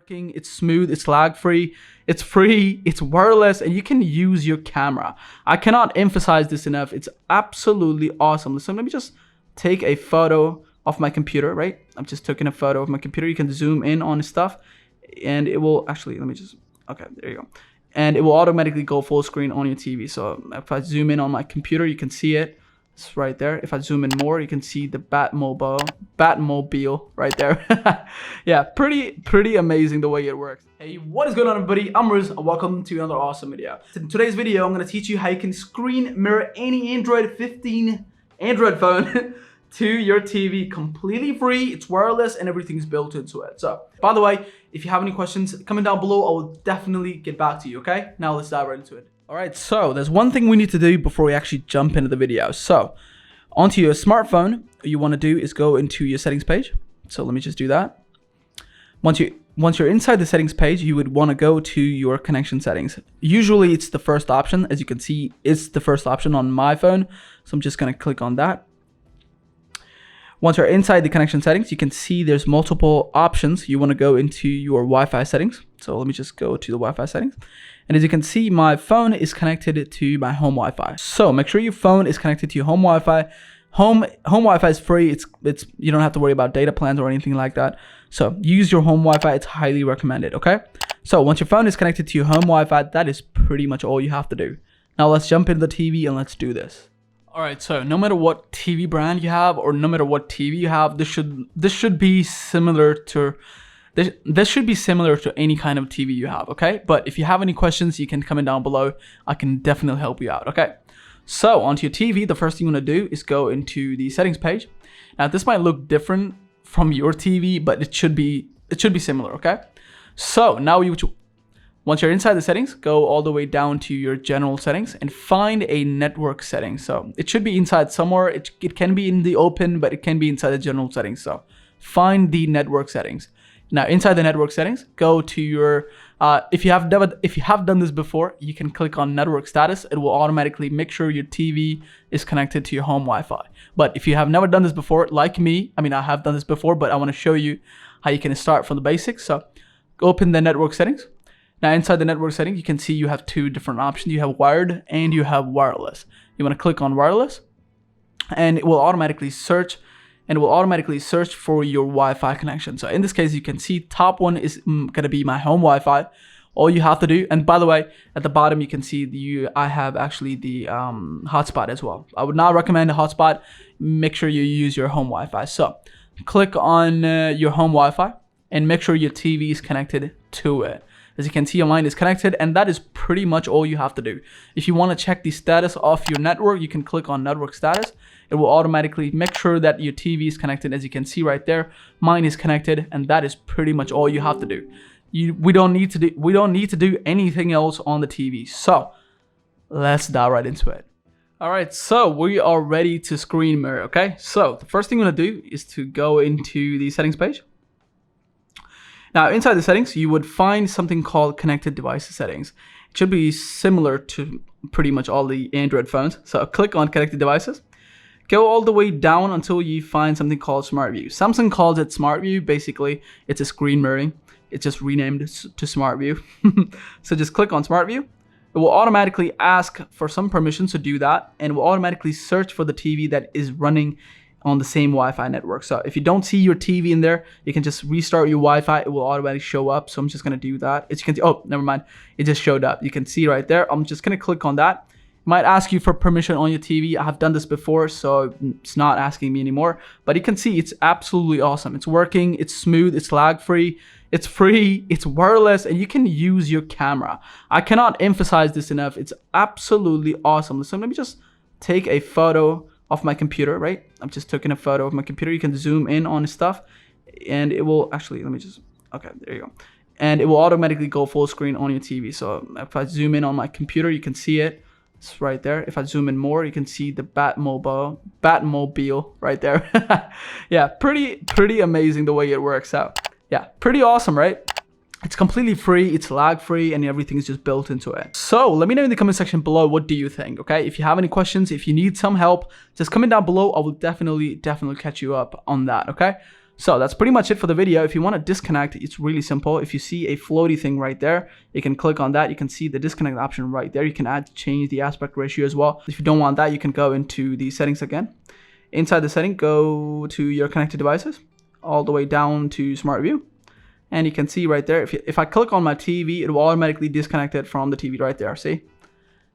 working, it's smooth, it's lag free, it's free, it's wireless, and you can use your camera. I cannot emphasize this enough. It's absolutely awesome. Listen, let me just take a photo of my computer, right? I'm just taking a photo of my computer. You can zoom in on stuff and it will actually, let me just, okay, there you go. And it will automatically go full screen on your TV. So if I zoom in on my computer, you can see it. It's right there. If I zoom in more, you can see the Batmobile right there. Yeah, pretty amazing the way it works. Hey, what is going on, everybody? I'm Riz and welcome to another awesome video. In today's video, I'm going to teach you how you can screen mirror any Android 15 Android phone to your TV completely free. It's wireless and everything's built into it. So, by the way, if you have any questions, comment down below. I will definitely get back to you, okay? Now let's dive right into it. All right, so there's one thing we need to do before we actually jump into the video. So, onto your smartphone, what you want to do is go into your settings page. So let me just do that. Once you're inside the settings page, you would want to go to your connection settings. Usually it's the first option. As you can see, it's the first option on my phone. So I'm just going to click on that. Once you're inside the connection settings, you can see there's multiple options. You want to go into your Wi-Fi settings. So let me just go to the Wi-Fi settings. And as you can see, my phone is connected to my home Wi-Fi. So make sure your phone is connected to your home Wi-Fi. Home Wi-Fi is free. It's you don't have to worry about data plans or anything like that. So use your home Wi-Fi. It's highly recommended, okay? So once your phone is connected to your home Wi-Fi, that is pretty much all you have to do. Now let's jump into the TV and let's do this. All right, so no matter what TV brand you have or no matter what TV you have, this should be similar to this should be similar to any kind of TV you have, okay? But if you have any questions, you can comment down below. I can definitely help you out, okay? So onto your TV, the first thing you want to do is go into the settings page. Now this might look different from your TV, but it should be similar, okay? So now once you're inside the settings, go all the way down to your general settings and find a network setting. So it should be inside somewhere. It can be in the open, but it can be inside the general settings. So find the network settings. Now inside the network settings, go to your, if you have done this before, you can click on network status. It will automatically make sure your TV is connected to your home Wi-Fi. But if you have never done this before, like me, I mean, I have done this before, but I want to show you how you can start from the basics. So open the network settings. Now inside the network settings, you can see you have two different options. You have wired and you have wireless. You want to click on wireless and it will automatically search for your Wi-Fi connection. So in this case, you can see top one is going to be my home Wi-Fi. All you have to do, and by the way, at the bottom, you can see I have actually the hotspot as well. I would not recommend a hotspot. Make sure you use your home Wi-Fi. So click on your home Wi-Fi and make sure your TV is connected to it. As you can see, your line is connected, and that is pretty much all you have to do. If you want to check the status of your network, you can click on network status. It will automatically make sure that your TV is connected. As you can see right there, mine is connected, and that is pretty much all you have to do. We don't need to do anything else on the TV. So let's dive right into it. All right, so we are ready to screen mirror. Okay, so the first thing we're gonna do is to go into the settings page. Now, inside the settings, you would find something called connected devices settings. It should be similar to pretty much all the Android phones. So click on connected devices. Go all the way down until you find something called Smart View. Samsung calls it Smart View. Basically, it's a screen mirroring. It's just renamed to Smart View. So just click on Smart View. It will automatically ask for some permissions to do that, and it will automatically search for the TV that is running on the same Wi-Fi network. So if you don't see your TV in there, you can just restart your Wi-Fi. It will automatically show up. So I'm just going to do that. As you can see, oh, never mind. It just showed up. You can see right there. I'm just going to click on that. It might ask you for permission on your TV. I have done this before, so it's not asking me anymore. But you can see it's absolutely awesome. It's working. It's smooth. It's lag free. It's free. It's wireless, and you can use your camera. I cannot emphasize this enough. It's absolutely awesome. So let me just take a photo of my computer, right? I'm just taking a photo of my computer. You can zoom in on stuff and it will actually, let me just, okay, there you go. And it will automatically go full screen on your TV. So if I zoom in on my computer, you can see it. It's right there. If I zoom in more, you can see the Batmobile right there. Yeah, pretty amazing the way it works out. Yeah, pretty awesome, right? It's completely free, it's lag free, and everything is just built into it. So let me know in the comment section below, what do you think, okay? If you have any questions, if you need some help, just comment down below. I will definitely catch you up on that, okay? So that's pretty much it for the video. If you want to disconnect, it's really simple. If you see a floaty thing right there, you can click on that. You can see the disconnect option right there. You can change the aspect ratio as well. If you don't want that, you can go into the settings again. Inside the setting, go to your connected devices, all the way down to smart view. And you can see right there, if I click on my TV, it will automatically disconnect it from the TV right there. See?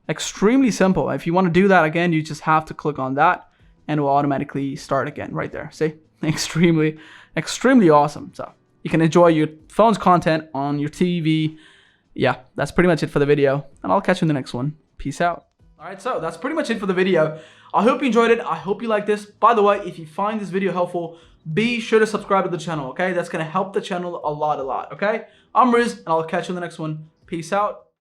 Extremely simple. If you want to do that again, you just have to click on that and it will automatically start again right there. See? Extremely awesome. So you can enjoy your phone's content on your TV. Yeah, that's pretty much it for the video, and I'll catch you in the next one. Peace out. All right, so that's pretty much it for the video. I hope you enjoyed it. I hope you like this. By the way, if you find this video helpful, be sure to subscribe to the channel, okay? That's going to help the channel a lot, okay? I'm Riz, and I'll catch you in the next one. Peace out.